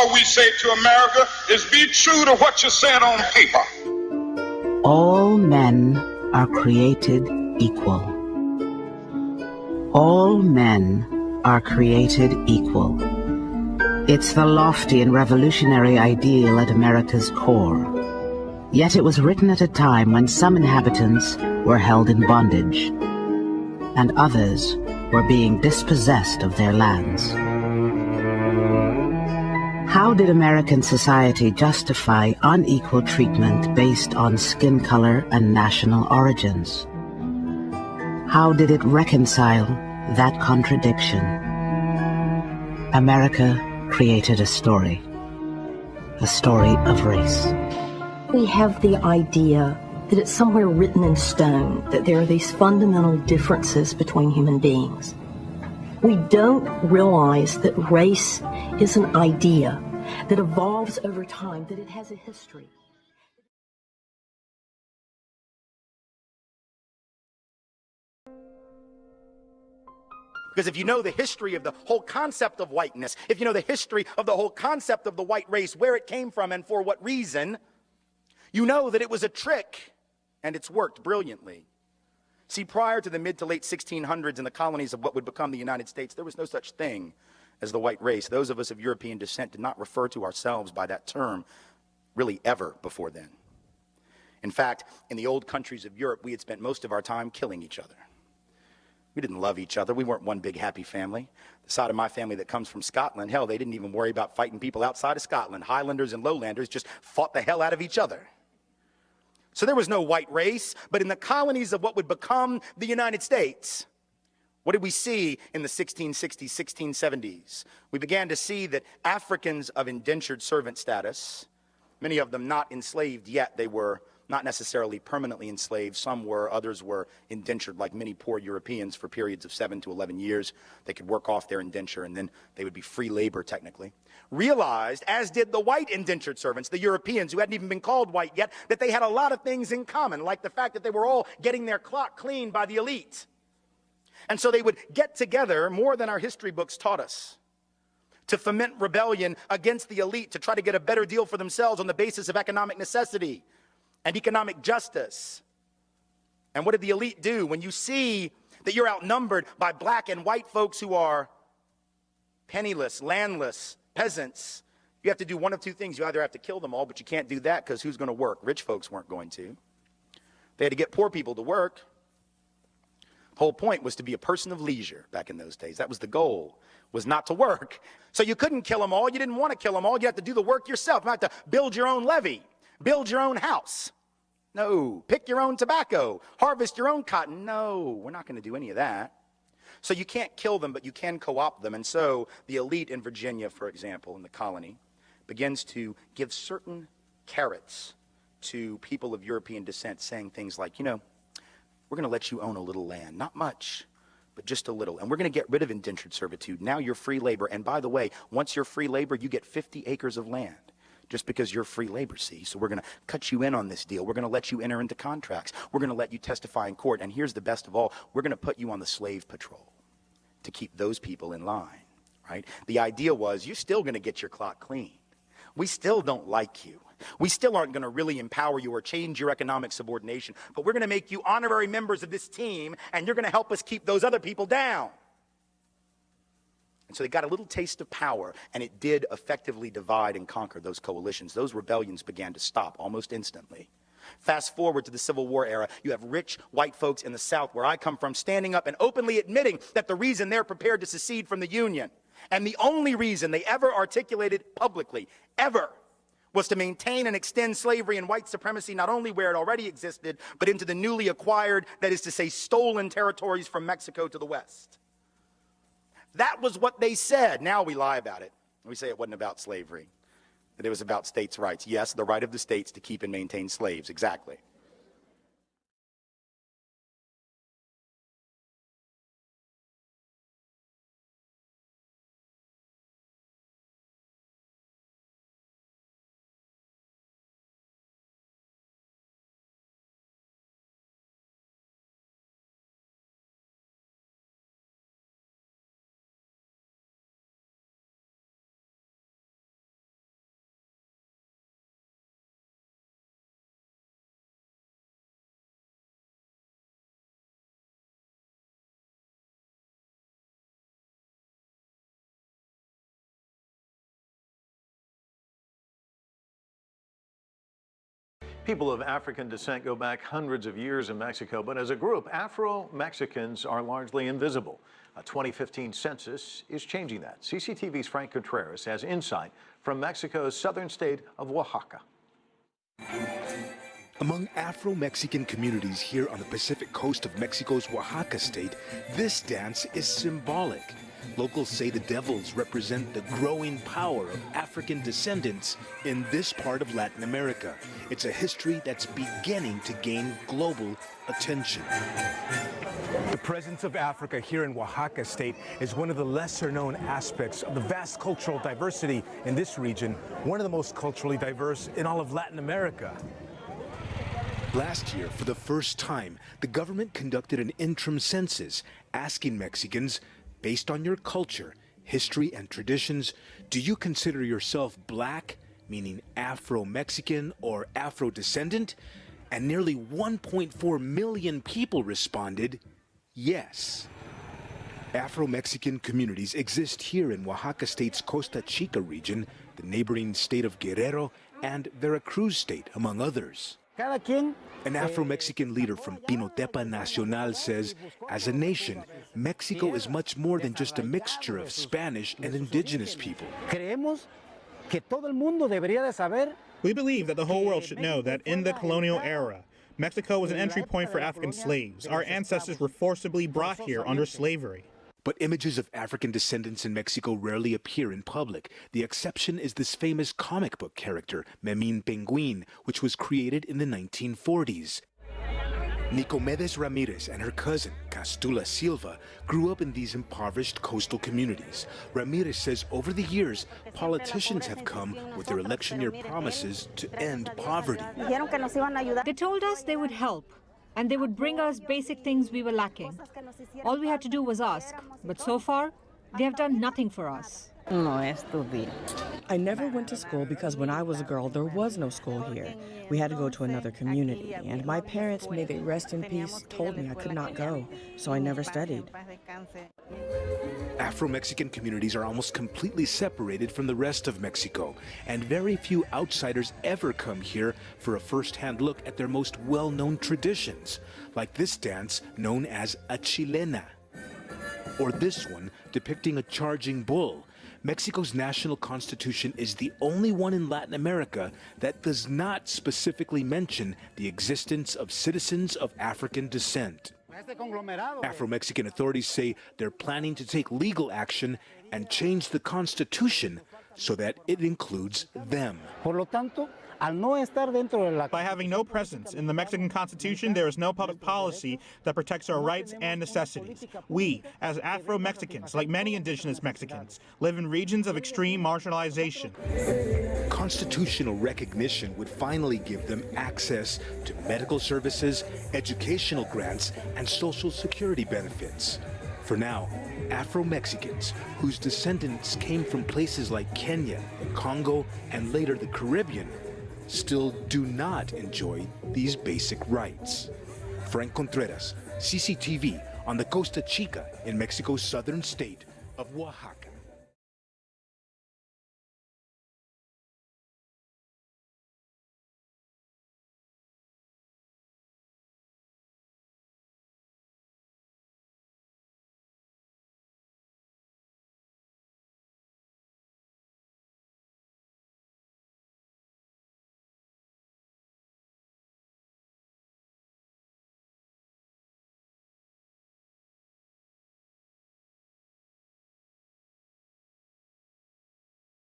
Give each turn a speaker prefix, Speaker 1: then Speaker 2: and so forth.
Speaker 1: all we say to America is be true to what you said on paper.
Speaker 2: All men are created equal. All men are created equal. It's the lofty and revolutionary ideal at America's core. Yet it was written at a time when some inhabitants were held in bondage, and others were being dispossessed of their lands. How did American society justify unequal treatment based on skin color and national origins? How did it reconcile that contradiction? America created a story of race.
Speaker 3: We have the idea that it's somewhere written in stone that there are these fundamental differences between human beings. We don't realize that race is an idea that evolves over time, that it has a history.
Speaker 4: Because if you know the history of the whole concept of whiteness, if you know the history of the whole concept of the white race, where it came from and for what reason, you know that it was a trick, and it's worked brilliantly. See, prior to the mid to late 1600s in the colonies of what would become the United States, there was no such thing as the white race. Those of us of European descent did not refer to ourselves by that term really ever before then. In fact, in the old countries of Europe, we had spent most of our time killing each other. We didn't love each other. We weren't one big happy family. The side of my family that comes from Scotland, hell, they didn't even worry about fighting people outside of Scotland. Highlanders and Lowlanders just fought the hell out of each other. So there was no white race, but in the colonies of what would become the United States, what did we see in the 1660s, 1670s? We began to see that Africans of indentured servant status, many of them not enslaved yet, they were not necessarily permanently enslaved. Some were, others were indentured like many poor Europeans for periods of 7 to 11 years. They could work off their indenture and then they would be free labor technically. Realized, as did the white indentured servants, the Europeans who hadn't even been called white yet, that they had a lot of things in common, like the fact that they were all getting their clock cleaned by the elite. And so they would get together more than our history books taught us to foment rebellion against the elite, to try to get a better deal for themselves on the basis of economic necessity and economic justice. And what did the elite do? When you see that you're outnumbered by black and white folks who are penniless, landless, peasants, you have to do one of two things. You either have to kill them all, but you can't do that because who's going to work? Rich folks weren't going to. They had to get poor people to work. The whole point was to be a person of leisure back in those days. That was the goal, was not to work. So you couldn't kill them all. You didn't want to kill them all. You had to do the work yourself. You had to build your own levee, build your own house. No. Pick your own tobacco, harvest your own cotton. No, we're not going to do any of that. So you can't kill them, but you can co-opt them. And so the elite in Virginia, for example, in the colony, begins to give certain carrots to people of European descent, saying things like, you know, we're going to let you own a little land. Not much, but just a little. And we're going to get rid of indentured servitude. Now you're free labor. And by the way, once you're free labor, you get 50 acres of land. Just because you're free labor, see? So we're going to cut you in on this deal. We're going to let you enter into contracts. We're going to let you testify in court. And here's the best of all. We're going to put you on the slave patrol to keep those people in line, right? The idea was you're still going to get your clock clean. We still don't like you. We still aren't going to really empower you or change your economic subordination. But we're going to make you honorary members of this team, and you're going to help us keep those other people down. And so they got a little taste of power, and it did effectively divide and conquer those coalitions. Those rebellions began to stop almost instantly. Fast forward to the Civil War era, you have rich white folks in the South, where I come from, standing up and openly admitting that the reason they're prepared to secede from the Union, and the only reason they ever articulated publicly, ever, was to maintain and extend slavery and white supremacy not only where it already existed, but into the newly acquired, that is to say, stolen territories from Mexico to the west. That was what they said. Now we lie about it. We say it wasn't about slavery, that it was about states' rights. Yes, the right of the states to keep and maintain slaves, exactly.
Speaker 5: People of African descent go back hundreds of years in Mexico, but as a group, Afro-Mexicans are largely invisible. A 2015 census is changing that. CCTV's Frank Contreras has insight from Mexico's southern state of Oaxaca.
Speaker 6: Among Afro-Mexican communities here on the Pacific coast of Mexico's Oaxaca state, this dance is symbolic. Locals say the devils represent the growing power of African descendants in this part of Latin America. It's a history that's beginning to gain global attention.
Speaker 7: The presence of Africa here in Oaxaca state is one of the lesser-known aspects of the vast cultural diversity in this region, one of the most culturally diverse in all of Latin America.
Speaker 6: Last year, for the first time, the government conducted an interim census asking Mexicans, based on your culture, history, and traditions, do you consider yourself black, meaning Afro-Mexican or Afro-descendant? And nearly 1.4 million people responded, yes. Afro-Mexican communities exist here in Oaxaca state's Costa Chica region, the neighboring state of Guerrero, and Veracruz state, among others. An Afro-Mexican leader from Pinotepa Nacional says, as a nation, Mexico is much more than just a mixture of Spanish and indigenous people.
Speaker 8: We believe that the whole world should know that in the colonial era, Mexico was an entry point for African slaves. Our ancestors were forcibly brought here under slavery.
Speaker 6: But images of African descendants in Mexico rarely appear in public. The exception is this famous comic book character, Memín Penguin, which was created in the 1940s. Nicomedes Ramirez and her cousin, Castula Silva, grew up in these impoverished coastal communities. Ramirez says over the years, politicians have come with their election-year promises to end poverty.
Speaker 9: They told us they would help, and they would bring us basic things we were lacking. All we had to do was ask, but so far, they have done nothing for us.
Speaker 10: I never went to school because when I was a girl, there was no school here. We had to go to another community, and my parents, may they rest in peace, told me I could not go, so I never studied.
Speaker 6: Afro-Mexican communities are almost completely separated from the rest of Mexico, and very few outsiders ever come here for a first-hand look at their most well-known traditions, like this dance known as a chilena, or this one depicting a charging bull. Mexico's national constitution is the only one in Latin America that does not specifically mention the existence of citizens of African descent. Afro-Mexican authorities say they're planning to take legal action and change the constitution so that it includes them.
Speaker 8: By having no presence in the Mexican Constitution, there is no public policy that protects our rights and necessities. We, as Afro-Mexicans, like many indigenous Mexicans, live in regions of extreme marginalization.
Speaker 6: Constitutional recognition would finally give them access to medical services, educational grants, and social security benefits. For now, Afro-Mexicans, whose descendants came from places like Kenya, the Congo, and later the Caribbean, still do not enjoy these basic rights. Frank Contreras, CCTV, on the Costa Chica in Mexico's southern state of Oaxaca.